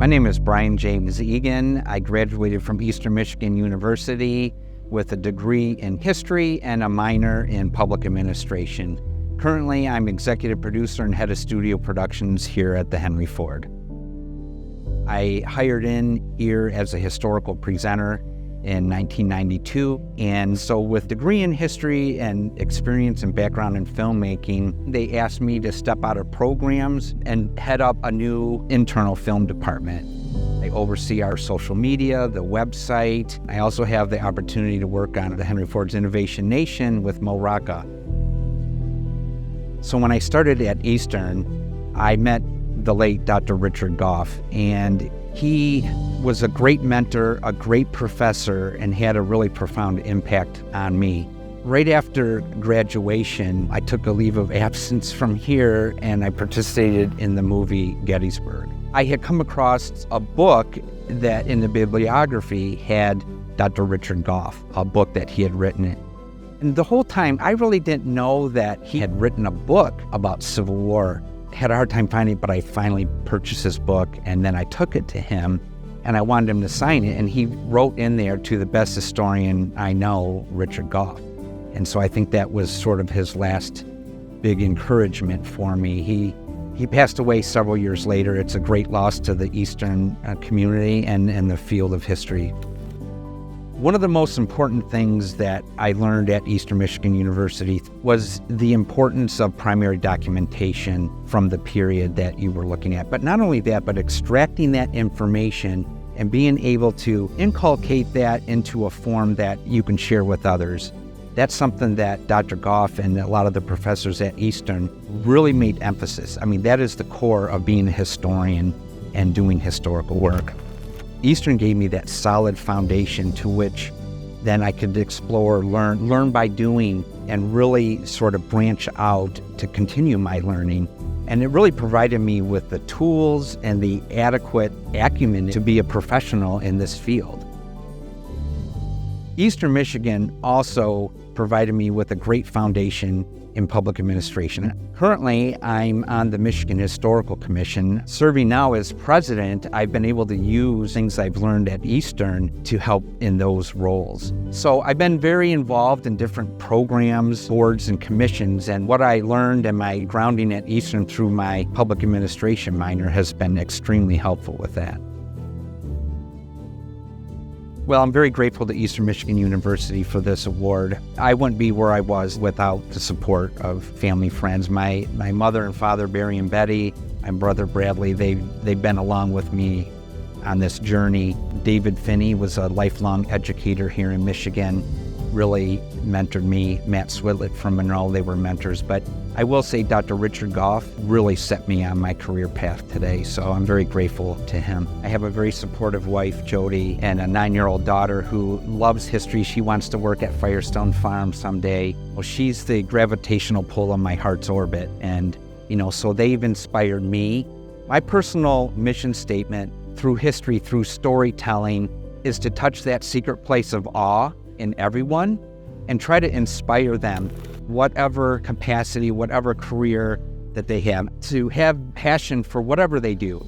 My name is James Egen. I graduated from Eastern Michigan University with a degree in history and a minor in public administration. Currently, I'm executive producer and head of studio productions here at the Henry Ford. I hired in here as a historical presenter in 1992, and so with degree in history and experience and background in filmmaking, they asked me to step out of programs and head up a new internal film department. I oversee our social media, the website. I also have the opportunity to work on the Henry Ford's Innovation Nation with Mo Rocca. So when I started at Eastern, I met the late Dr. Richard Goff, and he was a great mentor, a great professor, and had a really profound impact on me. Right after graduation, I took a leave of absence from here and I participated in the movie Gettysburg. I had come across a book that in the bibliography had Dr. Richard Goff, a book that he had written. And the whole time, I really didn't know that he had written a book about Civil War. Had a hard time finding it, but I finally purchased his book, and then I took it to him, and I wanted him to sign it, and he wrote in there, "To the best historian I know, Richard Goff." And so I think that was sort of his last big encouragement for me. He passed away several years later. It's a great loss to the Eastern community and the field of history. One of the most important things that I learned at Eastern Michigan University was the importance of primary documentation from the period that you were looking at. But not only that, but extracting that information and being able to inculcate that into a form that you can share with others. That's something that Dr. Goff and a lot of the professors at Eastern really made emphasis. I mean, that is the core of being a historian and doing historical work. Eastern gave me that solid foundation to which then I could explore, learn by doing, and really sort of branch out to continue my learning. And it really provided me with the tools and the adequate acumen to be a professional in this field. Eastern Michigan also provided me with a great foundation in public administration. Currently, I'm on the Michigan Historical Commission. Serving now as president, I've been able to use things I've learned at Eastern to help in those roles. So I've been very involved in different programs, boards, and commissions, and what I learned and my grounding at Eastern through my public administration minor has been extremely helpful with that. Well, I'm very grateful to Eastern Michigan University for this award. I wouldn't be where I was without the support of family, friends. My mother and father, Barry and Betty, and brother Bradley, they've been along with me on this journey. David Finney was a lifelong educator here in Michigan, really mentored me. Matt Swidlett from Monroe, they were mentors. But I will say Dr. Richard Goff really set me on my career path today, so I'm very grateful to him. I have a very supportive wife, Jody, and a 9-year-old daughter who loves history. She wants to work at Firestone Farm someday. Well, she's the gravitational pull on my heart's orbit, and so they've inspired me. My personal mission statement through history, through storytelling, is to touch that secret place of awe in everyone and try to inspire them, whatever capacity, whatever career that they have, to have passion for whatever they do.